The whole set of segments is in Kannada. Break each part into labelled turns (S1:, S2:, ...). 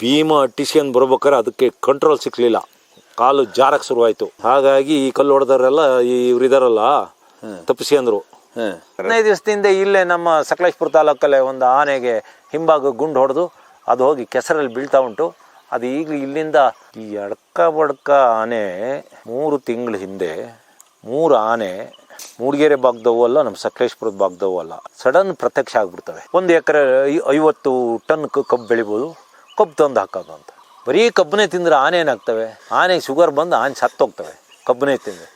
S1: ಭೀಮ ಅಟ್ಟಿಸ್ಕೊಂಡು ಬರ್ಬೇಕಾದ್ರೆ ಅದಕ್ಕೆ ಕಂಟ್ರೋಲ್ ಸಿಕ್ಕಲಿಲ್ಲ, ಕಾಲು ಜಾರಕ್ಕೆ ಶುರುವಾಯಿತು. ಹಾಗಾಗಿ ಈ ಕಲ್ಲು ಹೊಡೆದವರೆಲ್ಲ ಇವರಿದಾರಲ್ಲ ತಪ್ಪಿಸ್ಕೊಂಡ್ರು. 15 ದಿವಸದಿಂದ ಇಲ್ಲೇ ನಮ್ಮ ಸಕಲೇಶ್ಪುರ ತಾಲೂಕಲ್ಲೇ ಒಂದು ಆನೆಗೆ ಹಿಂಭಾಗ ಗುಂಡು ಹೊಡೆದು ಅದು ಹೋಗಿ ಕೆಸರಲ್ಲಿ ಬೀಳ್ತಾ ಉಂಟು. ಅದು ಈಗಲೂ ಇಲ್ಲಿಂದ ಈ ಅಡ್ಕ ಬಡ್ಕ ಆನೆ 3 ತಿಂಗಳ ಹಿಂದೆ 3 ಆನೆ ಮೂಡಿಗೆರೆ ಭಾಗದವು ಅಲ್ಲ, ನಮ್ಮ ಸಕಲೇಶ್ಪುರದ ಭಾಗದವು ಅಲ್ಲ, ಸಡನ್ ಪ್ರತ್ಯಕ್ಷ ಆಗಿಬಿಡ್ತವೆ. 1 ಎಕರೆ 50 ಟನ್ ಕಬ್ಬು ಬೆಳಿಬೋದು, ಕಬ್ಬು ತಂದು ಹಾಕೋದು ಅಂತ. ಬರೀ ಕಬ್ಬನೇ ತಿಂದರೆ ಆನೆ ಏನಾಗ್ತವೆ? ಆನೆಗೆ ಶುಗರ್ ಬಂದು ಆನೆ ಸತ್ತೋಗ್ತವೆ ಕಬ್ಬನೇ ತಿಂದರೆ.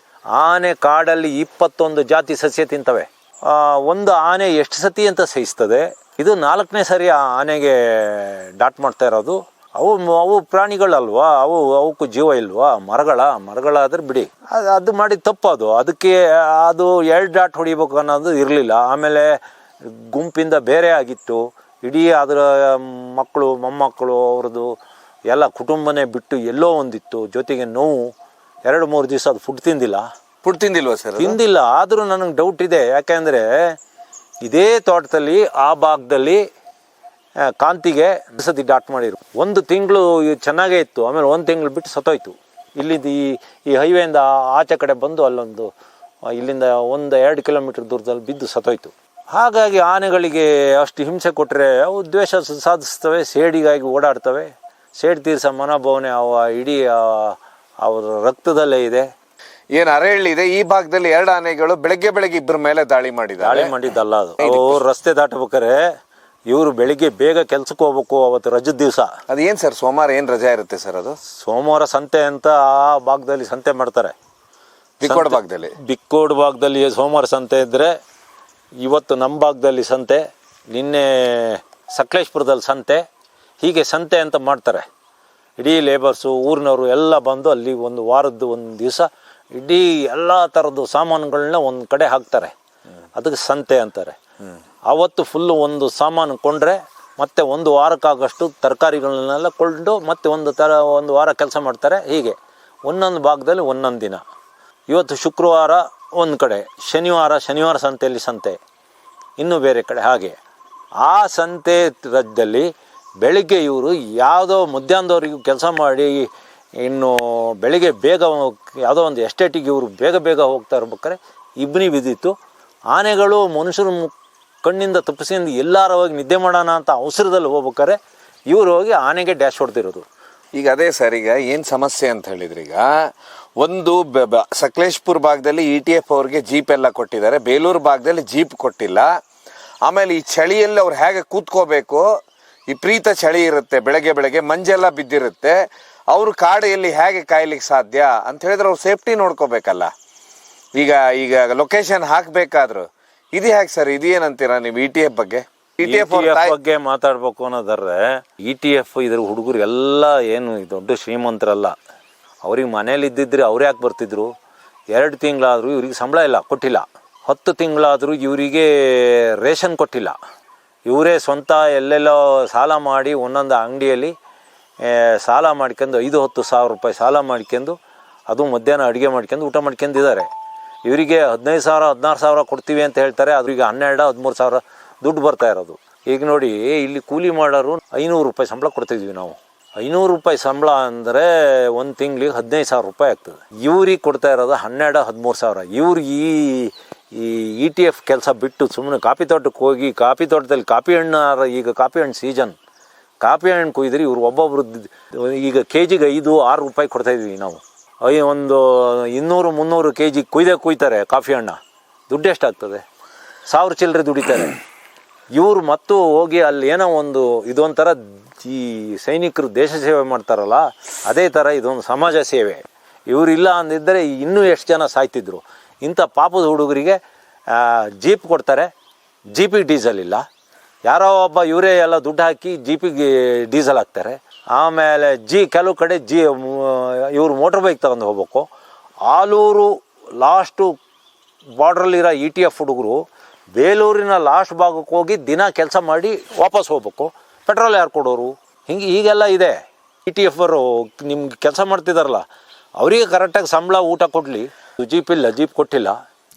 S1: ಆನೆ ಕಾಡಲ್ಲಿ 21 ಜಾತಿ ಸಸ್ಯ ತಿಂತವೆ. ಒಂದು ಆನೆ ಎಷ್ಟು ಸತಿ ಅಂತ ಸಹಿಸ್ತದೆ. ಇದು 4ನೇ ಸರಿ ಆ ಆನೆಗೆ ಡಾಟ್ ಮಾಡ್ತಾ ಇರೋದು. ಅವು ಪ್ರಾಣಿಗಳಲ್ವಾ, ಅವಕ್ಕೂ ಜೀವ ಇಲ್ವಾ? ಮರಗಳಾದ್ರೆ ಬಿಡಿ, ಅದು ಮಾಡಿದ ತಪ್ಪು. ಅದಕ್ಕೆ ಅದು 2 ಡಾಟ್ ಹೊಡಿಬೇಕು ಅನ್ನೋದು ಇರಲಿಲ್ಲ. ಆಮೇಲೆ ಗುಂಪಿಂದ ಬೇರೆ ಆಗಿತ್ತು. ಇಡೀ ಅದರ ಮಕ್ಕಳು ಮೊಮ್ಮಕ್ಕಳು ಅವ್ರದ್ದು ಎಲ್ಲ ಕುಟುಂಬನೇ ಬಿಟ್ಟು ಎಲ್ಲೋ ಒಂದಿತ್ತು. ಜೊತೆಗೆ ನೋವು. 2-3 ದಿವಸ ಅದು ಫುಡ್ ತಿಂದಿಲ್ವಾ ಸರ್? ತಿಂದಿಲ್ಲ. ಆದರೂ ನನಗೆ ಡೌಟ್ ಇದೆ. ಯಾಕೆಂದರೆ ಇದೇ ತೋಟದಲ್ಲಿ ಆ ಭಾಗದಲ್ಲಿ ಕಾಂತಿಗೆ ಸತಿ ಡಾಟ್ ಮಾಡಿರು. 1 ತಿಂಗಳು ಚೆನ್ನಾಗೇ ಇತ್ತು, ಆಮೇಲೆ 1 ತಿಂಗಳು ಬಿಟ್ಟು ಸತ್ತೋಯ್ತು. ಇಲ್ಲಿಂದ ಈ ಹೈವೇಯಿಂದ ಆಚೆ ಕಡೆ ಬಂದು ಅಲ್ಲೊಂದು ಇಲ್ಲಿಂದ 1-2 ಕಿಲೋಮೀಟರ್ ದೂರದಲ್ಲಿ ಬಿದ್ದು ಸತ್ತೋಯ್ತು. ಹಾಗಾಗಿ ಆನೆಗಳಿಗೆ ಅಷ್ಟು ಹಿಂಸೆ ಕೊಟ್ಟರೆ ಅವು ದ್ವೇಷ ಸಾಧಿಸ್ತವೆ, ಸೇಡಿಗಾಗಿ ಓಡಾಡ್ತವೆ. ಸೇಡು ತೀರ್ಸೋ ಮನೋಭಾವನೆ ಇಡೀ ಅವರ ರಕ್ತದಲ್ಲೇ ಇದೆ.
S2: ಏನು ಅರಹಳ್ಳಿ ಈ ಭಾಗದಲ್ಲಿ 2 ಆನೆಗಳು ಬೆಳಗ್ಗೆ ಇಬ್ಬರ ಮೇಲೆ ದಾಳಿ
S1: ಮಾಡಿದ್ದಲ್ಲ. ಅದು ರಸ್ತೆ ದಾಟಬೇಕಾರೆ ಇವರು ಬೆಳಿಗ್ಗೆ ಬೇಗ ಕೆಲ್ಸಕ್ಕೆ ಹೋಗ್ಬೇಕು. ಅವತ್ತು ರಜದ ದಿವಸ.
S2: ಅದೇನು ಸರ್, ಸೋಮವಾರ ಏನು ರಜೆ ಇರುತ್ತೆ ಸರ್? ಅದು
S1: ಸೋಮವಾರ ಸಂತೆ ಅಂತ ಆ ಭಾಗದಲ್ಲಿ ಸಂತೆ ಮಾಡ್ತಾರೆ. ಬಿಕ್ಕೋಡ್ ಭಾಗದಲ್ಲಿ ಸೋಮವಾರ ಸಂತೆ ಇದ್ದರೆ, ಇವತ್ತು ನಮ್ಮ ಭಾಗದಲ್ಲಿ ಸಂತೆ, ನಿನ್ನೆ ಸಕಲೇಶ್ಪುರದಲ್ಲಿ ಸಂತೆ, ಹೀಗೆ ಸಂತೆ ಅಂತ ಮಾಡ್ತಾರೆ. ಇಡೀ ಲೇಬರ್ಸು ಊರಿನವರು ಎಲ್ಲ ಬಂದು ಅಲ್ಲಿ ಒಂದು ವಾರದ್ದು 1 ದಿವಸ ಇಡೀ ಎಲ್ಲ ಥರದ್ದು ಸಾಮಾನುಗಳನ್ನ ಒಂದು ಕಡೆ ಹಾಕ್ತಾರೆ. ಅದಕ್ಕೆ ಸಂತೆ ಅಂತಾರೆ. ಅವತ್ತು ಫುಲ್ಲು ಒಂದು ಸಾಮಾನು ಕೊಂಡ್ರೆ ಮತ್ತೆ 1 ವಾರಕ್ಕಾಗಷ್ಟು ತರಕಾರಿಗಳನ್ನೆಲ್ಲ ಕೊಂಡು ಮತ್ತೆ 1 ವಾರ ಕೆಲಸ ಮಾಡ್ತಾರೆ. ಹೀಗೆ ಒಂದೊಂದು ಭಾಗದಲ್ಲಿ ಒಂದೊಂದು ದಿನ. ಇವತ್ತು ಶುಕ್ರವಾರ ಒಂದು ಕಡೆ, ಶನಿವಾರ ಸಂತೆಯಲ್ಲಿ ಸಂತೆ, ಇನ್ನೂ ಬೇರೆ ಕಡೆ. ಹಾಗೆ ಆ ಸಂತೆ ರಾಜ್ಯದಲ್ಲಿ ಬೆಳಿಗ್ಗೆ ಇವರು ಯಾವುದೋ ಮಧ್ಯಾಹ್ನದವರೆಗೂ ಕೆಲಸ ಮಾಡಿ ಇನ್ನು ಬೆಳಿಗ್ಗೆ ಬೇಗ ಯಾವುದೋ ಒಂದು ಎಸ್ಟೇಟಿಗೆ ಇವರು ಬೇಗ ಹೋಗ್ತಾ ಇರ್ಬೇಕಾರೆ ಇಬ್ಬನಿ ಬಿದ್ದಿತ್ತು. ಆನೆಗಳು ಮನುಷ್ಯರು ಕಣ್ಣಿಂದ ತಪ್ಪಿಸಿಂದ ಎಲ್ಲಾರ ಹೋಗಿ ನಿದ್ದೆ ಮಾಡೋಣ ಅಂತ ಅವಸರದಲ್ಲಿ ಹೋಗ್ಬೇಕಾರೆ ಇವರು ಹೋಗಿ ಆನೆಗೆ ಡ್ಯಾಶ್ ಹೊಡೆದಿರೋದು.
S2: ಈಗ ಅದೇ ಸರ್, ಈಗ ಏನು ಸಮಸ್ಯೆ ಅಂತ ಹೇಳಿದ್ರೆ, ಈಗ ಒಂದು ಸಕಲೇಶ್ಪುರ ಭಾಗದಲ್ಲಿ ETF ಅವ್ರಿಗೆ ಜೀಪ್ ಎಲ್ಲ ಕೊಟ್ಟಿದ್ದಾರೆ, ಬೇಲೂರು ಭಾಗದಲ್ಲಿ ಜೀಪ್ ಕೊಟ್ಟಿಲ್ಲ. ಆಮೇಲೆ ಈ ಚಳಿಯಲ್ಲಿ ಅವ್ರು ಹೇಗೆ ಕೂತ್ಕೋಬೇಕು, ವಿಪರೀತ ಚಳಿ ಇರುತ್ತೆ, ಬೆಳಗ್ಗೆ ಮಂಜೆಲ್ಲ ಬಿದ್ದಿರುತ್ತೆ, ಅವರು ಕಾಡಿಯಲ್ಲಿ ಹೇಗೆ ಕಾಯ್ಲಿಕ್ಕೆ ಸಾಧ್ಯ ಅಂತ ಹೇಳಿದ್ರೆ ಅವ್ರು ಸೇಫ್ಟಿ ನೋಡ್ಕೋಬೇಕಲ್ಲ. ಈಗ ಲೊಕೇಶನ್ ಹಾಕ್ಬೇಕಾದ್ರು ಇದು ಹೇಗೆ ಸರ್? ಇದೇನಂತೀರಾ ನೀವು ETF ಬಗ್ಗೆ?
S1: ETF ಬಗ್ಗೆ ಮಾತಾಡ್ಬೇಕು ಅನ್ನೋದಾದ್ರೆ, ETF ಇದ್ರ ಹುಡುಗರಿಗೆಲ್ಲ ಏನು ದೊಡ್ಡ ಶ್ರೀಮಂತರಲ್ಲ. ಅವ್ರಿಗೆ ಮನೇಲಿ ಇದ್ದಿದ್ರೆ ಅವ್ರು ಯಾಕೆ ಬರ್ತಿದ್ರು? 2 ತಿಂಗಳಾದರೂ ಇವ್ರಿಗೆ ಸಂಬಳ ಕೊಟ್ಟಿಲ್ಲ. 10 ತಿಂಗಳಾದರೂ ಇವರಿಗೆ ರೇಷನ್ ಕೊಟ್ಟಿಲ್ಲ. ಇವರೇ ಸ್ವಂತ ಎಲ್ಲೆಲ್ಲೋ ಸಾಲ ಮಾಡಿ ಒಂದೊಂದು ಅಂಗಡಿಯಲ್ಲಿ ಸಾಲ ಮಾಡ್ಕೊಂಡು 5-10 ಸಾವಿರ ರೂಪಾಯಿ ಸಾಲ ಮಾಡ್ಕೊಂಡು, ಅದು ಮಧ್ಯಾಹ್ನ ಅಡುಗೆ ಮಾಡ್ಕೊಂಡು ಊಟ ಮಾಡ್ಕೊಂಡಿದ್ದಾರೆ. ಇವರಿಗೆ 15,000-16 ಸಾವಿರ ಕೊಡ್ತೀವಿ ಅಂತ ಹೇಳ್ತಾರೆ. ಅವರಿಗೆ 12-13 ಸಾವಿರ ದುಡ್ಡು ಬರ್ತಾ ಇರೋದು. ಈಗ ನೋಡಿ, ಇಲ್ಲಿ ಕೂಲಿ ಮಾಡೋರು 500 ರೂಪಾಯಿ ಸಂಬಳ ಕೊಡ್ತಿದ್ವಿ ನಾವು. 500 ರೂಪಾಯಿ ಸಂಬಳ ಅಂದರೆ 1 ತಿಂಗಳಿಗೆ 15,000 ರೂಪಾಯಿ ಆಗ್ತದೆ. ಇವ್ರಿಗೆ ಕೊಡ್ತಾ ಇರೋದು 12-13 ಸಾವಿರ. ಇವ್ರಿಗೆ ಈ ETF ಕೆಲಸ ಬಿಟ್ಟು ಸುಮ್ಮನೆ ಕಾಫಿ ತೋಟಕ್ಕೆ ಹೋಗಿ, ಕಾಫಿ ತೋಟದಲ್ಲಿ ಕಾಫಿ ಹಣ್ಣು, ಈಗ ಕಾಫಿ ಹಣ್ಣು ಸೀಸನ್, ಕಾಫಿ ಹಣ್ಣು ಕುಯ್ದ್ರೆ ಇವ್ರು ಒಬ್ಬೊಬ್ರು ಈಗ KGಗೆ 5-6 ರೂಪಾಯಿ ಕೊಡ್ತಾಯಿದ್ವಿ ನಾವು. ಒಂದು 200-300 KG ಕುಯ್ತಾರೆ ಕಾಫಿ ಹಣ್ಣ. ದುಡ್ಡು ಎಷ್ಟಾಗ್ತದೆ? 1000 ಚಿಲ್ಲರೆ ದುಡಿತಾರೆ ಇವರು. ಮತ್ತು ಹೋಗಿ ಅಲ್ಲಿ ಏನೋ ಒಂದು ಇದೊಂಥರ ಈ ಸೈನಿಕರು ದೇಶ ಸೇವೆ ಮಾಡ್ತಾರಲ್ಲ, ಅದೇ ಥರ ಇದೊಂದು ಸಮಾಜ ಸೇವೆ. ಇವರಿಲ್ಲ ಅಂದಿದ್ದರೆ ಇನ್ನೂ ಎಷ್ಟು ಜನ ಸಾಯ್ತಿದ್ರು. ಇಂಥ ಪಾಪದ ಹುಡುಗರಿಗೆ ಜೀಪ್ ಕೊಡ್ತಾರೆ, ಜೀಪಿಗೆ ಡೀಸೆಲ್ ಇಲ್ಲ. ಯಾರೋ ಒಬ್ಬ ಇವರೇ ಎಲ್ಲ ದುಡ್ಡು ಹಾಕಿ ಜೀಪಿಗೆ ಡೀಸೆಲ್ ಹಾಕ್ತಾರೆ. ಆಮೇಲೆ ಕೆಲವು ಕಡೆ ಇವರು ಮೋಟ್ರ್ ಬೈಕ್ ತಗೊಂಡು ಹೋಗ್ಬೇಕು. ಆಲೂರು ಲಾಸ್ಟು ಬಾರ್ಡ್ರಲ್ಲಿರೋ ETF ಹುಡುಗರು ಬೇಲೂರಿನ ಲಾಸ್ಟ್ ಭಾಗಕ್ಕೆ ಹೋಗಿ ದಿನ ಕೆಲಸ ಮಾಡಿ ವಾಪಸ್ ಹೋಗ್ಬೇಕು. ಪೆಟ್ರೋಲ್ ಯಾರು ಕೊಡೋರು? ಹೀಗೆಲ್ಲ ಇದೆ. ETF ಅವರು ನಿಮ್ಗೆ ಕೆಲಸ ಮಾಡ್ತಿದಾರಲ್ಲ, ಅವರಿಗೆ ಕರೆಕ್ಟಾಗಿ ಸಂಬಳ ಊಟ ಕೊಡಲಿ. ಜೀಪ್ ಇಲ್ಲ, ಜೀಪ್ ಕೊಟ್ಟಿಲ್ಲ.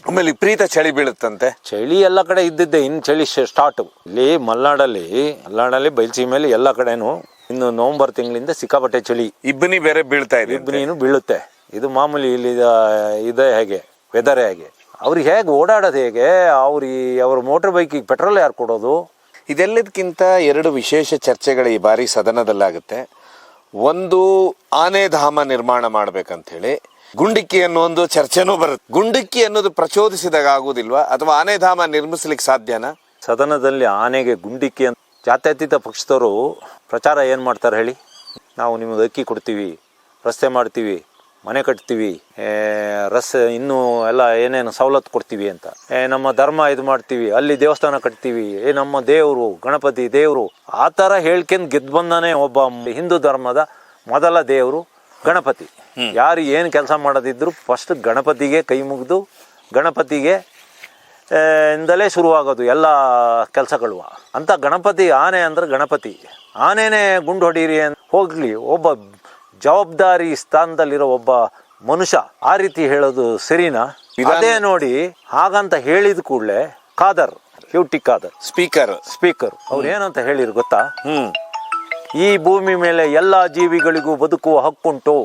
S2: ಆಮೇಲೆ ವಿಪರೀತ ಚಳಿ ಬೀಳುತ್ತಂತೆ.
S1: ಚಳಿ ಎಲ್ಲ ಕಡೆ ಇದ್ದಿದ್ದೆ, ಇನ್ನು ಚಳಿ ಸ್ಟಾರ್ಟು. ಇಲ್ಲಿ ಮಲೆನಾಡಲ್ಲಿ ಬಯಲುಸೀಮೆಯಲ್ಲಿ ಎಲ್ಲ ಕಡೆನೂ ಇನ್ನು ನವೆಂಬರ್ ತಿಂಗಳಿಂದ ಸಿಕ್ಕಾಪಟ್ಟೆ ಚಳಿ,
S2: ಇಬ್ಬನಿ ಬೇರೆ ಬೀಳ್ತಾ ಇದೆ.
S1: ಇಬ್ಬನಿನೂ ಬೀಳುತ್ತೆ. ಇದು ಮಾಮೂಲಿ ಇಲ್ಲಿ ಇದೆ ಹೇಗೆ ವೆದರ್ ಹೇಗೆ, ಅವ್ರಿಗೆ ಹೇಗೆ ಓಡಾಡೋದು ಹೇಗೆ, ಅವ್ರ ಮೋಟರ್ ಬೈಕಿಗೆ ಪೆಟ್ರೋಲ್ ಯಾರು ಕೊಡೋದು?
S2: ಇದೆಲ್ಲದಕ್ಕಿಂತ ಎರಡು ವಿಶೇಷ ಚರ್ಚೆಗಳು ಈ ಬಾರಿ ಸದನದಲ್ಲಾಗುತ್ತೆ. ಒಂದು, ಆನೆಧಾಮ ನಿರ್ಮಾಣ ಮಾಡ್ಬೇಕಂತ ಹೇಳಿ. ಗುಂಡಿಕ್ಕಿ ಅನ್ನೋ ಒಂದು ಚರ್ಚೆನೂ ಬರುತ್ತೆ. ಗುಂಡಿಕ್ಕಿ ಅನ್ನೋದು ಪ್ರಚೋದಿಸಿದಾಗ ಆಗುದಿಲ್ವಾ, ಅಥವಾ ಆನೆಧಾಮ ನಿರ್ಮಿಸ್ಲಿಕ್ಕೆ ಸಾಧ್ಯನಾ?
S1: ಸದನದಲ್ಲಿ ಆನೆಗೆ ಗುಂಡಿಕ್ಕಿ ಅಂತ ಜಾತ್ಯತೀತ ಪಕ್ಷದವರು ಪ್ರಚಾರ ಏನು ಮಾಡ್ತಾರೆ ಹೇಳಿ? ನಾವು ನಿಮಗೆ ಅಕ್ಕಿ ಕೊಡ್ತೀವಿ, ರಸ್ತೆ ಮಾಡ್ತೀವಿ, ಮನೆ ಕಟ್ತೀವಿ, ಇನ್ನೂ ಎಲ್ಲ ಏನೇನು ಸವಲತ್ತು ಕೊಡ್ತೀವಿ ಅಂತ, ನಮ್ಮ ಧರ್ಮ ಇದು ಮಾಡ್ತೀವಿ, ಅಲ್ಲಿ ದೇವಸ್ಥಾನ ಕಟ್ತೀವಿ, ನಮ್ಮ ದೇವರು ಗಣಪತಿ ದೇವರು, ಆ ಥರ ಹೇಳ್ಕೊಂಡು ಗೆದ್ದು ಬಂದಾನೆ ಒಬ್ಬ ಹಿಂದೂ ಧರ್ಮದ ಮೊದಲ ದೇವರು ಗಣಪತಿ. ಯಾರು ಏನು ಕೆಲಸ ಮಾಡೋದಿದ್ರು ಫಸ್ಟ್ ಗಣಪತಿಗೆ ಕೈ ಮುಗಿದು ಗಣಪತಿಗೆ ಇಂದಲೇ ಶುರುವಾಗೋದು ಎಲ್ಲ ಕೆಲಸಗಳು. ಅಂತ ಗಣಪತಿ, ಆನೆ ಅಂದ್ರೆ ಗಣಪತಿ, ಆನೆನೇ ಗುಂಡು ಹೊಡೀರಿ ಅಂತ ಹೋಗ್ಲಿ, ಒಬ್ಬ ಜವಾಬ್ದಾರಿ ಸ್ಥಾನದಲ್ಲಿರೋ ಒಬ್ಬ ಮನುಷ್ಯ ಆ ರೀತಿ ಹೇಳೋದು ಸರಿನಾ? ಅದೇ ನೋಡಿ, ಹಾಗಂತ ಹೇಳಿದ ಕೂಡಲೇ ಖಾದರ್, ಕ್ಯೂಟಿ ಖಾದರ್ ಸ್ಪೀಕರ್ ಅವ್ರು ಏನಂತ ಹೇಳಿರು ಗೊತ್ತಾ? ಈ ಭೂಮಿ ಮೇಲೆ ಎಲ್ಲ ಜೀವಿಗಳಿಗೂ ಬದುಕುವ ಹಕ್ಕುಂಟು.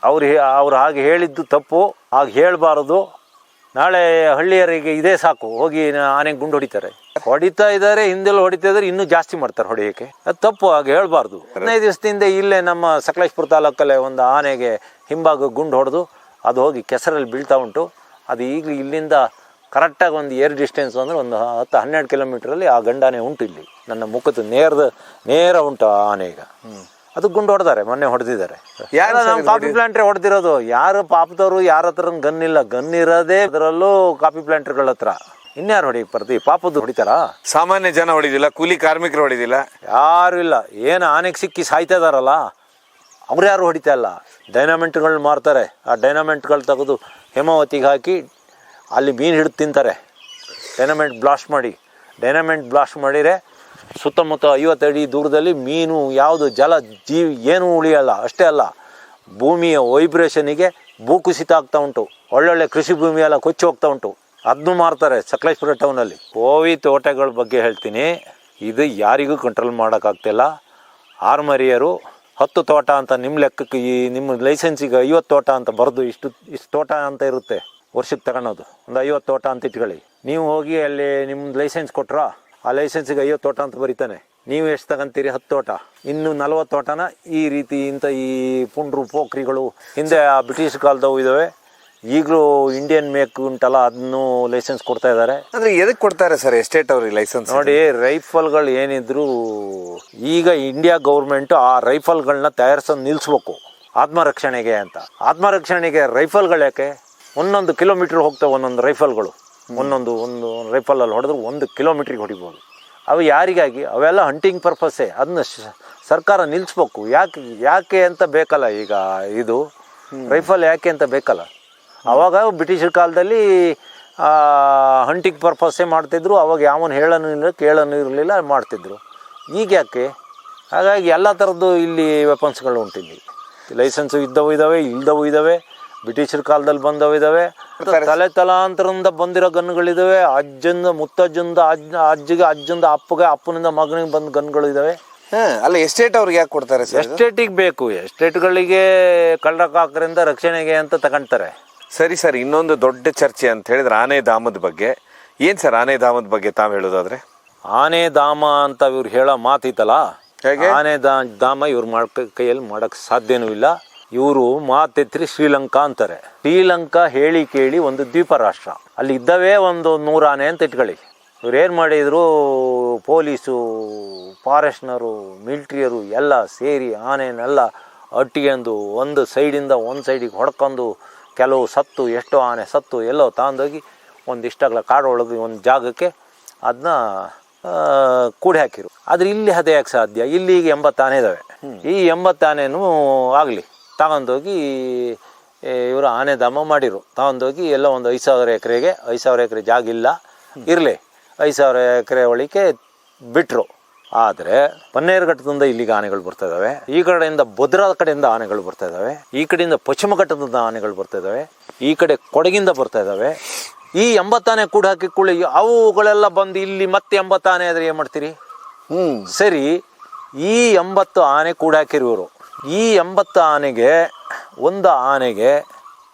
S1: ಅವ್ರು ಹಾಗೆ ಹೇಳಿದ್ದು ತಪ್ಪು, ಹಾಗೆ ಹೇಳಬಾರದು. ನಾಳೆ ಹಳ್ಳಿಯರಿಗೆ ಇದೇ ಸಾಕು, ಹೋಗಿ ಆನೆಗೆ ಗುಂಡು ಹೊಡಿತಾ ಇದ್ದಾರೆ, ಹಿಂದೆಲ್ಲ ಹೊಡಿತಾ ಇದ್ದಾರೆ, ಇನ್ನೂ ಜಾಸ್ತಿ ಮಾಡ್ತಾರೆ ಹೊಡೆಯೋಕೆ. ಅದು ತಪ್ಪು, ಹಾಗೆ ಹೇಳ್ಬಾರ್ದು. 15 ದಿವಸದಿಂದ ಇಲ್ಲೇ ನಮ್ಮ ಸಕಲೇಶ್ಪುರ ತಾಲೂಕಲ್ಲೇ ಒಂದು ಆನೆಗೆ ಹಿಂಭಾಗ ಗುಂಡು ಹೊಡೆದು ಅದು ಹೋಗಿ ಕೆಸರಲ್ಲಿ ಬೀಳ್ತಾ ಉಂಟು. ಅದು ಈಗಲೂ ಇಲ್ಲಿಂದ ಕರೆಕ್ಟಾಗಿ ಒಂದು ಏರ್ ಡಿಸ್ಟೆನ್ಸ್ ಅಂದರೆ ಒಂದು 10-12 ಕಿಲೋಮೀಟ್ರಲ್ಲಿ ಆ ಗಂಡಾನೆ ಉಂಟು. ಇಲ್ಲಿ ನನ್ನ ಮುಖದ ನೇರ ಉಂಟು ಆ ಆನೆ. ಈಗ ಅದು ಗುಂಡು ಹೊಡೆದಾರೆ, ಮೊನ್ನೆ ಹೊಡೆದಿದ್ದಾರೆ. ನಮ್ಮ ಕಾಫಿ ಪ್ಲಾಂಟ್ರೆ ಹೊಡೆದಿರೋದು. ಯಾರು ಪಾಪದವರು ಯಾರ ಹತ್ರ ಗನ್ನಿಲ್ಲ, ಗನ್ ಇರೋದೇ ಅದರಲ್ಲೂ ಕಾಫಿ ಪ್ಲಾಂಟ್ಗಳ ಹತ್ರ. ಇನ್ಯಾರು ಹೊಡಿಯಕ್ಕೆ ಬರ್ತೀವಿ? ಪಾಪದ್ದು ಹೊಡಿತಾರ?
S2: ಸಾಮಾನ್ಯ ಜನ ಹೊಡಿದಿಲ್ಲ, ಕೂಲಿ ಕಾರ್ಮಿಕರು ಹೊಡಿದಿಲ್ಲ,
S1: ಯಾರು ಇಲ್ಲ. ಏನು ಆನೆಗೆ ಸಿಕ್ಕಿ ಸಾಯ್ತಾ ಇದಾರಲ್ಲ ಅವ್ರು ಯಾರು ಹೊಡಿತಾ ಇಲ್ಲ. ಡೈನಾಮೆಂಟ್ಗಳು ಮಾರ್ತಾರೆ, ಆ ಡೈನಾಮೆಂಟ್ಗಳು ತೆಗೆದು ಹೇಮಾವತಿಗೆ ಹಾಕಿ ಅಲ್ಲಿ ಮೀನು ಹಿಡಿದು ತಿಂತಾರೆ. ಡೈನಾಮೆಂಟ್ ಬ್ಲಾಸ್ಟ್ ಮಾಡಿದರೆ ಸುತ್ತಮುತ್ತ 50 ಅಡಿ ದೂರದಲ್ಲಿ ಮೀನು ಯಾವುದು ಜಲ ಜೀವಿ ಏನೂ ಉಳಿಯಲ್ಲ. ಅಷ್ಟೇ ಅಲ್ಲ, ಭೂಮಿಯ ವೈಬ್ರೇಷನಿಗೆ ಭೂಕುಸಿತ ಆಗ್ತಾ ಉಂಟು. ಒಳ್ಳೊಳ್ಳೆ ಕೃಷಿ ಭೂಮಿ ಎಲ್ಲ ಕೊಚ್ಚಿ ಹೋಗ್ತಾ ಉಂಟು. ಅದನ್ನು ಮಾರ್ತಾರೆ ಸಕಲೇಶ್ಪುರ ಟೌನಲ್ಲಿ. ಕೋವಿ ತೋಟಗಳ ಬಗ್ಗೆ ಹೇಳ್ತೀನಿ, ಇದು ಯಾರಿಗೂ ಕಂಟ್ರೋಲ್ ಮಾಡೋಕ್ಕಾಗ್ತಿಲ್ಲ. ಆರ್ಮರಿಯರು 10 ತೋಟ ಅಂತ ನಿಮ್ಮ ಲೆಕ್ಕಕ್ಕೆ, ಈ ನಿಮ್ಮ ಲೈಸೆನ್ಸಿಗೆ 50 ತೋಟ ಅಂತ ಬರೆದು ಇಷ್ಟು ತೋಟ ಅಂತ ಇರುತ್ತೆ ವರ್ಷಕ್ಕೆ ತಗೊಳೋದು. ಒಂದು 50 ತೋಟ ಅಂತ ಇಟ್ಕೊಳ್ಳಿ. ನೀವು ಹೋಗಿ ಅಲ್ಲಿ ನಿಮ್ದು ಲೈಸೆನ್ಸ್ ಕೊಟ್ರಾ, ಆ ಲೈಸೆನ್ಸಿಗೆ 50 ತೋಟ ಅಂತ ಬರೀತಾನೆ. ನೀವು ಎಷ್ಟು ತಗೊಂತೀರಿ? 10 ತೋಟ. ಇನ್ನು 40 ತೋಟನ ಈ ರೀತಿ ಈ ಪುಂಡ್ರು ಪೋಖ್ರಿಗಳು ಹಿಂದೆ ಆ ಬ್ರಿಟಿಷ್ ಕಾಲದವು ಇದ್ದಾವೆ. ಈಗಲೂ ಇಂಡಿಯನ್ ಮೇಕ್ ಉಂಟಲ್ಲ, ಅದನ್ನು ಲೈಸೆನ್ಸ್ ಕೊಡ್ತಾ ಇದ್ದಾರೆ.
S2: ಅಂದ್ರೆ ಎದಕ್ಕೆ ಕೊಡ್ತಾರೆ ಸರ್ ಎಸ್ಟೇಟ್ ಅವ್ರಿಗೆ ಲೈಸೆನ್ಸ್?
S1: ನೋಡಿ, ರೈಫಲ್ಗಳು ಏನಿದ್ರು ಈಗ ಇಂಡಿಯಾ ಗೌರ್ಮೆಂಟ್ ಆ ರೈಫಲ್ಗಳನ್ನ ತಯಾರಿಸೋದು ನಿಲ್ಲಿಸ್ಬೇಕು ಆತ್ಮರಕ್ಷಣೆಗೆ ಅಂತ. ಆತ್ಮರಕ್ಷಣೆಗೆ ರೈಫಲ್ಗಳು ಯಾಕೆ? 1 ಕಿಲೋಮೀಟ್ರ್ ಹೋಗ್ತವೆ ಒಂದೊಂದು ರೈಫಲ್ಗಳು. ಒಂದು ರೈಫಲಲ್ಲಿ ಹೊಡೆದ್ರೆ 1 ಕಿಲೋಮೀಟ್ರಿಗೆ ಹೊಡಿಬೋದು. ಅವು ಯಾರಿಗಾಗಿ? ಅವೆಲ್ಲ ಹಂಟಿಂಗ್ ಪರ್ಪಸ್ಸೇ. ಅದನ್ನ ಸರ್ಕಾರ ನಿಲ್ಲಿಸ್ಬೇಕು. ಯಾಕೆ ಅಂತ ಬೇಕಲ್ಲ. ಈಗ ಇದು ರೈಫಲ್ ಯಾಕೆ ಅಂತ ಬೇಕಲ್ಲ. ಆವಾಗ ಬ್ರಿಟಿಷರ ಕಾಲದಲ್ಲಿ ಹಂಟಿಂಗ್ ಪರ್ಪಸ್ಸೇ ಮಾಡ್ತಿದ್ರು. ಅವಾಗ ಯಾವನು ಕೇಳೋನು ಇರಲಿಲ್ಲ, ಮಾಡ್ತಿದ್ರು. ಈಗ ಯಾಕೆ? ಹಾಗಾಗಿ ಎಲ್ಲ ಥರದ್ದು ಇಲ್ಲಿ ವೆಪನ್ಸ್ಗಳು ಉಂಟಿಲ್ಲಿ. ಲೈಸೆನ್ಸು ಇದ್ದವು ಇದ್ದಾವೆ, ಇಲ್ದವು ಇದ್ದಾವೆ. ಬ್ರಿಟಿಷರ ಕಾಲದಲ್ಲಿ ಬಂದವು ಇದ್ದಾವೆ, ತಲಾಂತರದಿಂದ ಬಂದಿರೋ ಗನ್ಗಳಿದ್ದಾವೆ. ಮುತ್ತಜ್ಜಂದ ಅಜ್ಜಂದ ಅಪ್ಪನಿಂದ ಮಗನಿಗೆ ಬಂದ ಗನ್ಗಳು ಇದ್ದಾವೆ.
S2: ಅಲ್ಲ, ಎಸ್ಟೇಟ್ ಅವ್ರಿಗೆ ಯಾಕೆ ಕೊಡ್ತಾರೆ?
S1: ಎಸ್ಟೇಟಿಗೆ ಬೇಕು. ಎಸ್ಟೇಟ್ಗಳಿಗೆ ಕಳ್ಳಕಾಕರಿಂದ ರಕ್ಷಣೆಗೆ ಅಂತ ತಗೊಂತಾರೆ.
S2: ಸರಿ ಸರ್, ಇನ್ನೊಂದು ದೊಡ್ಡ ಚರ್ಚೆ ಅಂತ ಹೇಳಿದ್ರೆ ಆನೆಧಾಮದ ಬಗ್ಗೆ. ಏನ್ ಸರ್ ಆನೆಧಾಮದ ಬಗ್ಗೆ ತಾವು ಹೇಳೋದಾದ್ರೆ?
S1: ಆನೆಧಾಮ ಅಂತ ಇವ್ರು ಹೇಳೋ ಮಾತಿತ್ತಲ್ಲ, ಆನೆಧಾಮ ಇವ್ರ ಕೈಯಲ್ಲಿ ಮಾಡಕ್ ಸಾಧ್ಯನೂ ಇಲ್ಲ. ಇವರು ಮಾತೆತ್ರಿ ಶ್ರೀಲಂಕಾ ಅಂತಾರೆ. ಶ್ರೀಲಂಕಾ ಹೇಳಿ ಕೇಳಿ ಒಂದು ದ್ವೀಪ ರಾಷ್ಟ್ರ. ಅಲ್ಲಿ ಇದ್ದವೇ ಒಂದು 100 ಆನೆ ಅಂತ ಇಟ್ಕೊಳ್ಳಿ. ಇವ್ರು ಏನು ಮಾಡಿದ್ರು, ಪೊಲೀಸು, ಫಾರೆಸ್ಟ್ನರು, ಮಿಲ್ಟ್ರಿಯರು ಎಲ್ಲ ಸೇರಿ ಆನೆನೆಲ್ಲ ಅಟ್ಟಿಗೆಂದು ಒಂದು ಸೈಡಿಂದ ಒಂದು ಸೈಡಿಗೆ ಹೊಡ್ಕೊಂಡು, ಕೆಲವು ಸತ್ತು, ಎಷ್ಟೋ ಆನೆ ಸತ್ತು ಎಲ್ಲೋ ತಗೊಂಡೋಗಿ ಒಂದಿಷ್ಟಾಗಲ ಕಾಡೊಳಗೆ ಒಂದು ಜಾಗಕ್ಕೆ ಅದನ್ನ ಕೂಡಿ ಹಾಕಿರು. ಆದರೆ ಇಲ್ಲಿ ಅದೇ ಯಾಕೆ ಸಾಧ್ಯ? ಇಲ್ಲಿ ಈಗ 80 ಆನೆ ಇದ್ದಾವೆ. ಈ 80 ಆನೆನೂ ಆಗಲಿ ತಗೊಂಡೋಗಿ ಇವರು ಆನೆಧಾಮ ಮಾಡಿರು. ತಗೊಂಡೋಗಿ ಎಲ್ಲ ಒಂದು 5,000 ಎಕರೆಗೆ, 5,000 ಎಕರೆ ಜಾಗ ಇಲ್ಲ ಇರಲಿ, 5,000 ಎಕರೆ ಒಳಗೆ ಬಿಟ್ಟರು. ಆದರೆ ಪನ್ನೇರುಘಟ್ಟದಿಂದ ಇಲ್ಲಿಗೆ ಆನೆಗಳು ಬರ್ತಾ ಇದ್ದಾವೆ. ಈ ಕಡೆಯಿಂದ ಭದ್ರಾ ಕಡೆಯಿಂದ ಆನೆಗಳು ಬರ್ತಾ ಇದ್ದಾವೆ. ಈ ಕಡೆಯಿಂದ ಪಶ್ಚಿಮ ಘಟ್ಟದಿಂದ ಆನೆಗಳು ಬರ್ತಾ ಇದ್ದಾವೆ. ಈ ಕಡೆ ಕೊಡಗಿಂದ ಬರ್ತಾ ಇದ್ದಾವೆ. ಈ 80 ಆನೆ ಕೂಡ ಹಾಕಿ ಕುಳಿ ಅವುಗಳೆಲ್ಲ ಬಂದು ಇಲ್ಲಿ ಮತ್ತೆ 80 ಆನೆ ಆದರೆ ಏನು ಮಾಡ್ತೀರಿ? ಸರಿ, ಈ 80 ಆನೆ ಕೂಡಾಕಿರೋರು. ಈ 80 ಆನೆಗೆ ಒಂದು ಆನೆಗೆ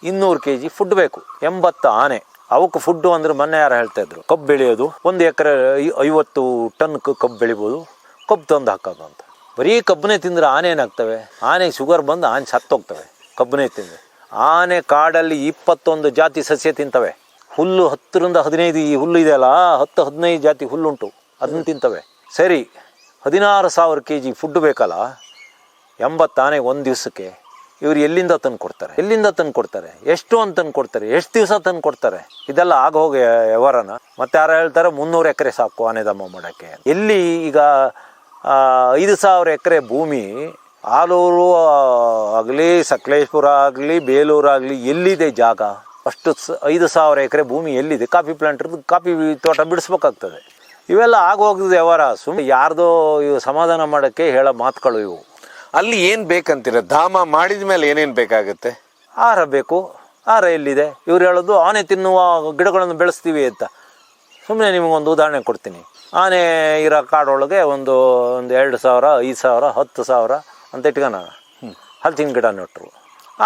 S1: 200 kg ಫುಡ್ ಬೇಕು. 80 ಆನೆ ಅವಕ್ಕೆ ಫುಡ್ಡು ಅಂದ್ರೆ ಮೊನ್ನೆ ಯಾರು ಹೇಳ್ತಾ ಇದ್ರು, ಕಬ್ಬು ಬೆಳೆಯೋದು 1 ಎಕರೆ 50 ಟನ್ ಕಬ್ಬು ಬೆಳಿಬೋದು, ಕಬ್ಬು ತಂದು ಹಾಕೋದು ಅಂತ. ಬರೀ ಕಬ್ಬನೇ ತಿಂದ್ರೆ ಆನೆ ಏನಾಗ್ತವೆ? ಆನೆಗೆ ಶುಗರ್ ಬಂದು ಆನೆ ಸತ್ತೋಗ್ತವೆ ಕಬ್ಬನೇ ತಿಂದರೆ. ಆನೆ ಕಾಡಲ್ಲಿ 21 ಜಾತಿ ಸಸ್ಯ ತಿಂತವೆ. ಹುಲ್ಲು 10ರಿಂದ 15 ಈ ಹುಲ್ಲು ಇದೆಯಲ್ಲ, 10-15 ಜಾತಿ ಹುಲ್ಲುಂಟು, ಅದನ್ನ ತಿಂತವೆ. ಸರಿ, 16,000 kg ಫುಡ್ ಬೇಕಲ್ಲ 80 ಆನೆಗೆ ಒಂದು ದಿವಸಕ್ಕೆ. ಇವ್ರು ಎಲ್ಲಿಂದ ತಂದು ಕೊಡ್ತಾರೆ? ಎಷ್ಟು ಅಂತ ತಂದು ಕೊಡ್ತಾರೆ? ಎಷ್ಟು ದಿವಸ ತಂದು ಕೊಡ್ತಾರೆ? ಇದೆಲ್ಲ ಆಗೋಗಿ ವ್ಯವಹಾರನ. ಮತ್ತೆ ಯಾರು ಹೇಳ್ತಾರೆ 300 ಎಕರೆ ಸಾಕು ಆನೆದಮ್ಮ ಮಾಡೋಕ್ಕೆ. ಎಲ್ಲಿ ಈಗ 5,000 ಎಕರೆ ಭೂಮಿ ಆಲೂರು ಆಗಲಿ, ಸಕಲೇಶ್ಪುರ ಆಗಲಿ, ಬೇಲೂರು ಆಗಲಿ, ಎಲ್ಲಿದೆ ಜಾಗ? ಅಷ್ಟು 5,000 ಎಕರೆ ಭೂಮಿ ಎಲ್ಲಿದೆ? ಕಾಫಿ ಪ್ಲಾಂಟ್ ಕಾಫಿ ತೋಟ ಬಿಡಿಸ್ಬೇಕಾಗ್ತದೆ. ಇವೆಲ್ಲ ಆಗೋಗಿದ ವ್ಯವಹಾರ. ಸುಮ್ಮನೆ ಯಾರ್ದೋ ಇವು ಸಮಾಧಾನ ಮಾಡೋಕ್ಕೆ ಹೇಳೋ ಮಾತುಗಳು ಇವು.
S2: ಅಲ್ಲಿ ಏನು ಬೇಕಂತೀರ? ಧಾಮ ಮಾಡಿದ ಮೇಲೆ ಏನೇನು ಬೇಕಾಗುತ್ತೆ?
S1: ಆಹಾರ ಬೇಕು. ಆಹಾರ ಎಲ್ಲಿದೆ? ಇವ್ರು ಹೇಳೋದು ಆನೆ ತಿನ್ನುವ ಗಿಡಗಳನ್ನು ಬೆಳೆಸ್ತೀವಿ ಅಂತ. ಸುಮ್ಮನೆ ನಿಮಗೊಂದು ಉದಾಹರಣೆ ಕೊಡ್ತೀನಿ. ಆನೆ ಇರೋ ಕಾಡೊಳಗೆ ಒಂದು 2,000, 5,000, 10,000 ಅಂತ ಇಟ್ಕೊಳ್ಳೋಣ. ಹಲಸಿನ ಗಿಡ ನೆಟ್ಟರು.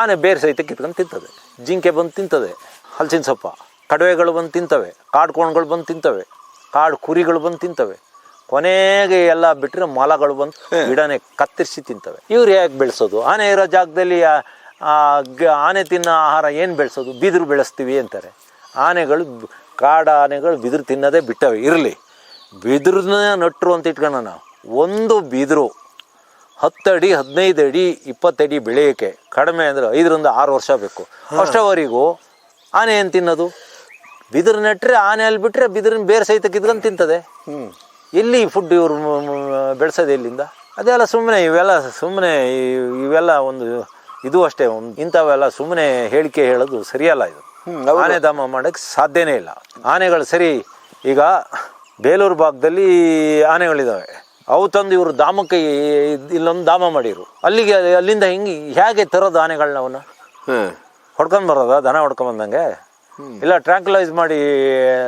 S1: ಆನೆ ಬೇರೆ ಸಹಿತ ಕಿತ್ಕೊಂಡು ತಿಂತದೆ. ಜಿಂಕೆ ಬಂದು ತಿಂತದೆ ಹಲಸಿನ ಸೊಪ್ಪ. ಕಡವೆಗಳು ಬಂದು ತಿಂತವೆ. ಕಾಡು ಕೋಣಗಳು ಬಂದು ತಿಂತವೆ. ಕಾಡು ಕುರಿಗಳು ಬಂದು ತಿಂತವೆ. ಕೊನೆಗೆ ಎಲ್ಲ ಬಿಟ್ಟರೆ ಮೊಲಗಳು ಬಂದು ಗಿಡನೇ ಕತ್ತರಿಸಿ ತಿಂತವೆ. ಇವ್ರು ಹೇಗೆ ಬೆಳೆಸೋದು? ಆನೆ ಇರೋ ಜಾಗದಲ್ಲಿ ಆನೆ ತಿನ್ನೋ ಆಹಾರ ಏನು ಬೆಳೆಸೋದು? ಬಿದಿರು ಬೆಳೆಸ್ತೀವಿ ಅಂತಾರೆ. ಆನೆಗಳು, ಕಾಡು ಆನೆಗಳು ಬಿದಿರು ತಿನ್ನೋದೇ ಬಿಟ್ಟವೆ. ಇರಲಿ, ಬಿದಿರನ್ನ ನಟ್ರು ಅಂತ ಇಟ್ಕೊಳ್ಳೋಣ. ಒಂದು ಬಿದಿರು 10 ಅಡಿ, 15 ಅಡಿ, 20 ಅಡಿ ಬೆಳೆಯೋಕ್ಕೆ ಕಡಿಮೆ ಅಂದರೆ 5ರಿಂದ 6 ವರ್ಷ ಬೇಕು. ಅಷ್ಟವರೆಗೂ ಆನೆ ಏನು ತಿನ್ನೋದು? ಬಿದಿರು ನೆಟ್ಟರೆ ಆನೆ ಅಲ್ಲಿ ಬಿಟ್ಟರೆ ಬಿದಿರಿನ ಬೇರೆ ಸಹಿತ ಕಿತ್ಕೊಂಡು ತಿಂತದೆ. ಎಲ್ಲಿ ಫುಡ್ ಇವರು ಬೆಳೆಸೋದು ಎಲ್ಲಿಂದ? ಅದೆಲ್ಲ ಸುಮ್ಮನೆ ಇವೆಲ್ಲ ಒಂದು ಇದು ಅಷ್ಟೇ. ಇಂಥವೆಲ್ಲ ಸುಮ್ಮನೆ ಹೇಳಿಕೆ ಹೇಳೋದು ಸರಿಯಲ್ಲ. ಇದು ಆನೆ ಧಾಮ ಮಾಡೋಕ್ಕೆ ಸಾಧ್ಯನೇ ಇಲ್ಲ. ಆನೆಗಳು ಸರಿ, ಈಗ ಬೇಲೂರು ಭಾಗದಲ್ಲಿ ಆನೆಗಳಿದ್ದಾವೆ. ಅವು ತಂದು ಇವರು ಧಾಮಕ್ಕೆ ಇಲ್ಲೊಂದು ಧಾಮ ಮಾಡಿರು. ಅಲ್ಲಿಂದ ಹೇಗೆ ತರೋದು ಆನೆಗಳನ್ನ? ಅವನ್ನ ಹೊಡ್ಕೊಂಡು ಬರೋದ? ದನ ಹೊಡ್ಕೊಂಬಂದಂಗೆ? ಇಲ್ಲ ಟ್ರ್ಯಾಂಕ್ಲೈಸ್ ಮಾಡಿ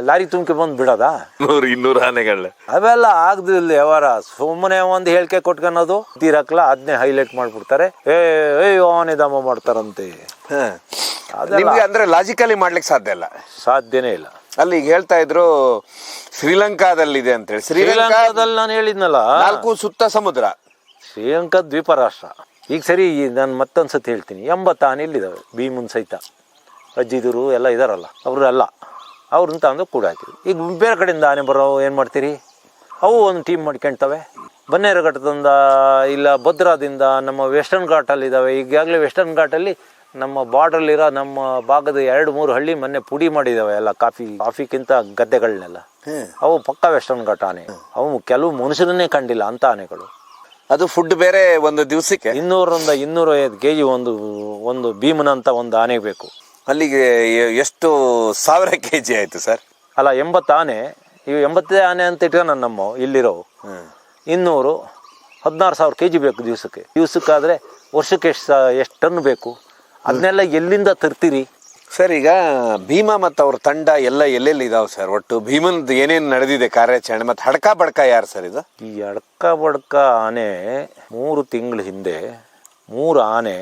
S1: ಲಾರಿ ತುಂಬಿ ಬಂದು ಬಿಡೋದ?
S2: 100-200 ಆನೆಗಳ ಅವೆಲ್ಲ
S1: ಆಗದಿಲ್ಲ ವ್ಯವಹಾರ. ಸುಮ್ಮನೆ ಒಂದು ಹೇಳಿಕೆ ಕೊಟ್ಕೊಳೋದು, ತೀರಕ್ಲ ಅದನ್ನೇ ಹೈಲೈಟ್ ಮಾಡ್ಬಿಡ್ತಾರೆ. ಆನೆ ಧಾಮ ಮಾಡ್ತಾರಂತೆ.
S2: ನಿಮ್ಗೆ ಅಂದ್ರೆ ಲಾಜಿಕಲಿ ಮಾಡ್ಲಿಕ್ಕೆ ಸಾಧ್ಯನೇ ಇಲ್ಲ. ಅಲ್ಲಿ ಈಗ ಹೇಳ್ತಾ ಇದ್ರು ಶ್ರೀಲಂಕಾದಲ್ಲಿದೆ ಅಂತ ಹೇಳಿ.
S1: ಶ್ರೀಲಂಕಾದಲ್ಲಿ ನಾನು ಹೇಳಿದ್ನಲ್ಲ,
S2: 4 ಸುತ್ತ ಸಮುದ್ರ.
S1: ಶ್ರೀಲಂಕಾ ದ್ವೀಪ ರಾಷ್ಟ್ರ. ಈಗ ಸರಿ, ನಾನು ಮತ್ತೊಂದ್ಸತಿ ಹೇಳ್ತೀನಿ. 80 ಆನೆ ಇಲ್ಲಿದ್ದಾವೆ. ಭೀಮನ್ ಸಹಿತ ಅಜ್ಜಿದರು ಎಲ್ಲ ಇದಾರಲ್ಲ, ಅವರು ಅಲ್ಲ, ಅವ್ರನ್ನ ತಂದು ಕೂಡ ಹಾಕಿರಿ. ಈಗ ಬೇರೆ ಕಡೆಯಿಂದ ಆನೆ ಬರೋ ಏನು ಮಾಡ್ತೀರಿ? ಅವು ಒಂದು ಟೀಮ್ ಮಾಡ್ಕೊಳ್ತವೆ. ಬನ್ನೇರುಘಟ್ಟದಿಂದ, ಇಲ್ಲ ಭದ್ರಾದಿಂದ, ನಮ್ಮ ವೆಸ್ಟರ್ನ್ ಘಾಟಲ್ಲಿದ್ದಾವೆ. ಈಗಾಗಲೇ ವೆಸ್ಟರ್ನ್ ಘಾಟಲ್ಲಿ ನಮ್ಮ ಬಾರ್ಡ್ರಲ್ಲಿರೋ ನಮ್ಮ ಭಾಗದ 2-3 ಹಳ್ಳಿ ಮೊನ್ನೆ ಪುಡಿ ಮಾಡಿದ್ದಾವೆ. ಎಲ್ಲ ಕಾಫಿಗಿಂತ ಗದ್ದೆಗಳನ್ನೆಲ್ಲ. ಅವು ಪಕ್ಕ ವೆಸ್ಟರ್ನ್ ಘಾಟ ಆನೆ. ಅವು ಕೆಲವು ಮನುಷ್ಯರನ್ನೇ ಕಂಡಿಲ್ಲ ಅಂತ ಆನೆಗಳು.
S2: ಅದು ಫುಡ್ ಬೇರೆ. ಒಂದು ದಿವಸಕ್ಕೆ
S1: 200ರಿಂದ 250 kg ಒಂದು ಭೀಮನಂತ ಒಂದು ಆನೆ ಬೇಕು.
S2: ಅಲ್ಲಿಗೆ ಎಷ್ಟು 1000 kg ಆಯ್ತು ಸರ್?
S1: ಅಲ್ಲ, 80 ಆನೆ. ಇವು 80 ಆನೆ ಅಂತ ಇಟ್ಕೊಂಡು ನಮ್ಮ ಇಲ್ಲಿರೋ 200 16,000 kg ಬೇಕು ದಿವಸಕ್ಕಾದ್ರೆ ವರ್ಷಕ್ಕೆ ಎಷ್ಟು ಟನ್ ಬೇಕು? ಅದನ್ನೆಲ್ಲ ಎಲ್ಲಿಂದ ತರ್ತೀರಿ
S2: ಸರ್? ಈಗ ಭೀಮಾ ಮತ್ತು ಅವ್ರ ತಂಡ ಎಲ್ಲ ಎಲ್ಲೆಲ್ಲಿ ಇದಾವೆ ಸರ್? ಒಟ್ಟು ಭೀಮನ್ದು ಏನೇನು ನಡೆದಿದೆ ಕಾರ್ಯಾಚರಣೆ? ಮತ್ತು ಹಡ್ಕ ಬಡ್ಕ ಯಾರು ಸರ್ ಇದು?
S1: ಈ ಹಡ್ಕ ಬಡ್ಕ ಆನೆ 3 ತಿಂಗಳ ಹಿಂದೆ 3 ಆನೆ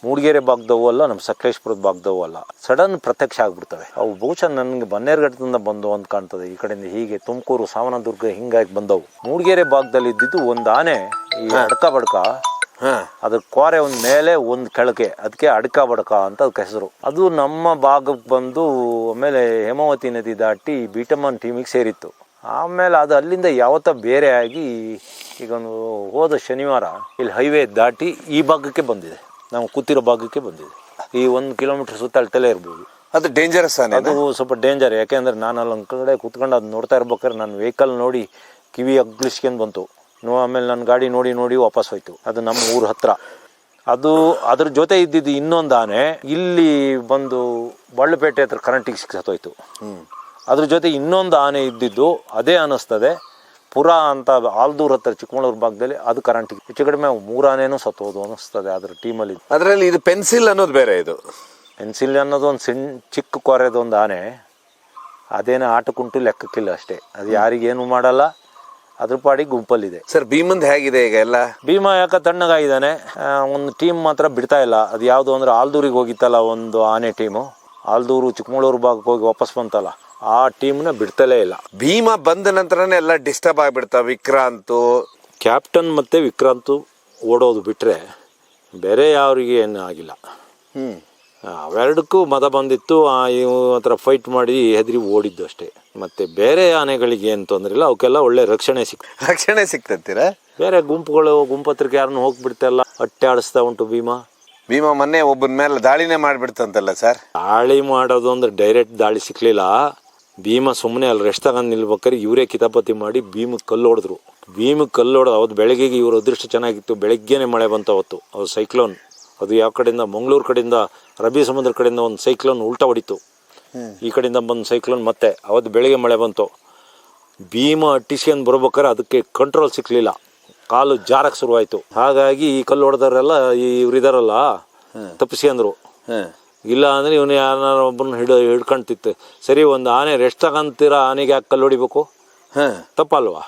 S1: ಮೂಡಿಗೆರೆ ಭಾಗದವು ಅಲ್ಲ, ನಮ್ಮ ಸಕಲೇಶ್ಪುರದ ಭಾಗದವು ಅಲ್ಲ, ಸಡನ್ ಪ್ರತ್ಯಕ್ಷ ಆಗ್ಬಿಡ್ತವೆ. ಅವು ಬಹುಶಃ ನನಗೆ ಬನ್ನೇರುಘಟ್ಟದಿಂದ ಬಂದವು ಅಂತ ಕಾಣ್ತದೆ. ಈ ಕಡೆಯಿಂದ ಹೀಗೆ ತುಮಕೂರು, ಸಾವನದುರ್ಗ ಹಿಂಗಾಗಿ ಬಂದವು. ಮೂಡಿಗೆರೆ ಭಾಗದಲ್ಲಿ ಇದ್ದಿದ್ದು ಒಂದು ಆನೆ ಈ ಅಡ್ಕ ಬಡ್ಕ. ಅದ್ರ ಕೋರೆ ಒಂದು ಮೇಲೆ ಒಂದು ಕೆಳಗೆ, ಅದಕ್ಕೆ ಅಡ್ಕ ಬಡ್ಕ ಅಂತ ಅದಕ್ಕೆ ಹೆಸರು. ಅದು ನಮ್ಮ ಭಾಗಕ್ಕೆ ಬಂದು ಆಮೇಲೆ ಹೇಮಾವತಿ ನದಿ ದಾಟಿ ಬೀಟಮ್ಮನ್ ಟೀಮಿಗೆ ಸೇರಿತ್ತು. ಆಮೇಲೆ ಅದು ಅಲ್ಲಿಂದ ಯಾವತ್ತ ಬೇರೆ ಆಗಿ ಈಗ ಹೋದ ಶನಿವಾರ ಇಲ್ಲಿ ಹೈವೇ ದಾಟಿ ಈ ಭಾಗಕ್ಕೆ ಬಂದಿದೆ, ನಾವು ಕೂತಿರೋ ಭಾಗಕ್ಕೆ ಬಂದಿದೆ. ಈ 1 ಕಿಲೋಮೀಟರ್ ಸುತ್ತಳತೆಲೇ ಇರ್ಬೋದು.
S2: ಅದು ಡೇಂಜರಸ್ ಆನೆ.
S1: ಅದು ಸ್ವಲ್ಪ ಡೇಂಜರ್. ಯಾಕೆಂದ್ರೆ ನಾನು ಅಲ್ಲೊಂದು ಕಡೆ ಕೂತ್ಕೊಂಡು ಅದು ನೋಡ್ತಾ ಇರ್ಬೇಕಾದ್ರೆ ನನ್ನ ವೆಹಿಕಲ್ ನೋಡಿ ಕಿವಿ ಅಗ್ಲಿಸ್ಕೊಂಡು ಬಂತು. ಆಮೇಲೆ ನನ್ನ ಗಾಡಿ ನೋಡಿ ವಾಪಸ್ ಹೋಯ್ತು. ಅದು ನಮ್ಮ ಊರ ಹತ್ರ. ಅದು ಅದ್ರ ಜೊತೆ ಇದ್ದಿದ್ದು ಇನ್ನೊಂದು ಆನೆ ಇಲ್ಲಿ ಬಂದು ಬಳ್ಳಪೇಟೆ ಹತ್ರ ಕರೆಂಟಿಗೆ ಸತ್ತೋಯ್ತು. ಅದ್ರ ಜೊತೆ ಇನ್ನೊಂದು ಆನೆ ಇದ್ದಿದ್ದು ಅದೇ ಅನ್ನಿಸ್ತದೆ, ಪುರಾ ಅಂತ ಆಲ್ದೂರ್ ಹತ್ರ ಚಿಕ್ಕಮಗಳೂರು ಭಾಗದಲ್ಲಿ, ಅದು ಕರೆಂಟಿಗೆ ಹೆಚ್ಚು ಕಡಿಮೆ 3 ಆನೆನೂ ಸತ್ತೋದು ಅನ್ನಿಸ್ತದೆ ಅದ್ರ ಟೀಮಲ್ಲಿ.
S2: ಅದರಲ್ಲಿ ಇದು ಪೆನ್ಸಿಲ್ ಅನ್ನೋದು ಬೇರೆ. ಇದು
S1: ಪೆನ್ಸಿಲ್ ಅನ್ನೋದು ಒಂದು ಚಿಕ್ಕ ಕೊರೆದೊಂದು ಆನೆ. ಅದೇನೋ ಆಟಕ್ಕುಂಟು ಲೆಕ್ಕಕ್ಕಿಲ್ಲ ಅಷ್ಟೇ. ಅದು ಯಾರಿಗೇನು ಮಾಡಲ್ಲ. ಅದ್ರ ಪಾಡಿಗೆ ಗುಂಪಲ್ಲಿದೆ.
S2: ಸರ್ ಭೀಮಂದ್ ಹೇಗಿದೆ ಈಗ ಎಲ್ಲ?
S1: ಭೀಮಾ ಯಾಕೆ ತಣ್ಣಗಾಗಿದ್ದಾನೆ. ಒಂದು ಟೀಮ್ ಮಾತ್ರ ಬಿಡ್ತಾ ಇಲ್ಲ. ಅದು ಯಾವುದು ಅಂದ್ರೆ ಆಲ್ದೂರಿಗೆ ಹೋಗಿತ್ತಲ್ಲ ಒಂದು ಆನೆ ಟೀಮು, ಆಲ್ದೂರು ಚಿಕ್ಕಮಗಳೂರು ಭಾಗಕ್ಕೆ ಹೋಗಿ ವಾಪಸ್ ಬಂತಲ್ಲ, ಆ ಟೀಮ್ನ ಬಿಡ್ತಲೇ ಇಲ್ಲ.
S2: ಭೀಮಾ ಬಂದ ನಂತರನೇ ಎಲ್ಲ ಡಿಸ್ಟರ್ಬ್ ಆಗ್ಬಿಡ್ತಾವ. ವಿಕ್ರಾಂತು
S1: ಕ್ಯಾಪ್ಟನ್ ಮತ್ತು ವಿಕ್ರಾಂತು ಓಡೋದು ಬಿಟ್ಟರೆ ಬೇರೆ ಯಾರಿಗೆ ಏನು ಆಗಿಲ್ಲ. ಅವೆರಡಕ್ಕೂ ಮದ ಬಂದಿತ್ತು. ಇವ್ ಹತ್ರ ಫೈಟ್ ಮಾಡಿ ಹೆದರಿ ಓಡಿದ್ದು ಅಷ್ಟೇ. ಮತ್ತು ಬೇರೆ ಆನೆಗಳಿಗೆ ಏನು ತೊಂದರೆ ಇಲ್ಲ, ಅವಕ್ಕೆಲ್ಲ ಒಳ್ಳೆ ರಕ್ಷಣೆ
S2: ಸಿಕ್ತಂತೀರಾ?
S1: ಬೇರೆ ಗುಂಪತ್ರಕ್ಕೆ ಯಾರನ್ನು ಹೋಗ್ಬಿಡ್ತಲ್ಲ, ಅಟ್ಟೆ ಆಡಿಸ್ತಾ ಉಂಟು ಭೀಮಾ.
S2: ಮೊನ್ನೆ ಒಬ್ಬನ ಮೇಲೆ ದಾಳಿನೇ ಮಾಡ್ಬಿಡ್ತಂತಲ್ಲ ಸರ್?
S1: ದಾಳಿ ಮಾಡೋದು ಅಂದ್ರೆ ಡೈರೆಕ್ಟ್ ದಾಳಿ ಸಿಕ್ಲಿಲ್ಲ. ಭೀಮಾ ಸುಮ್ಮನೆ ಅಲ್ಲಿ ರೆಸ್ಟ್ ತಗೊಂಡು ನಿಲ್ಬೇಕಾದ್ರೆ ಇವರೇ ಕಿತಾಪತಿ ಮಾಡಿ ಭೀಮಕ್ಕೆ ಕಲ್ಲು ಹೊಡೆದ್ರು. ಅವತ್ತು ಬೆಳಗ್ಗೆಗೆ ಇವ್ರ ಅದೃಷ್ಟ ಚೆನ್ನಾಗಿತ್ತು. ಬೆಳಗ್ಗೆನೆ ಮಳೆ ಬಂತು ಅವತ್ತು. ಅದು ಸೈಕ್ಲೋನ್, ಅದು ಯಾವ ಕಡೆಯಿಂದ, ಮಂಗಳೂರು ಕಡೆಯಿಂದ, ಅರಬ್ಬಿ ಸಮುದ್ರ ಕಡೆಯಿಂದ ಒಂದು ಸೈಕ್ಲೋನ್ ಉಲ್ಟಾ ಹೊಡಿತು. ಈ ಕಡೆಯಿಂದ ಬಂದು ಸೈಕ್ಲೋನ್ ಮತ್ತೆ ಅವತ್ತು ಬೆಳಗ್ಗೆ ಮಳೆ ಬಂತು. ಭೀಮಾ ಅಟ್ಟಿಸ್ಕೊಂಡು ಬರ್ಬೇಕಾದ್ರೆ ಅದಕ್ಕೆ ಕಂಟ್ರೋಲ್ ಸಿಕ್ಕಲಿಲ್ಲ, ಕಾಲು ಜಾರಕ್ಕೆ ಶುರುವಾಯಿತು. ಹಾಗಾಗಿ ಈ ಕಲ್ಲು ಹೊಡೆದವರೆಲ್ಲ ಇವರಿದಾರಲ್ಲ ತಪ್ಪಿಸ್ಕೊಂಡ್ರು. ಇಲ್ಲ ಅಂದರೆ ಇವನು ಯಾರು ಒಬ್ಬನ ಹಿಡ್ಕೊಂತಿತ್ತು. ಸರಿ, ಒಂದು ಆನೆ ರೆಸ್ಟ್ ತಗೊಂತೀರ, ಆನೆಗೆ ಯಾಕೆ ಕಲ್ಲು ಹೊಡಿಬೇಕು? ತಪ್ಪಲ್ವಾ?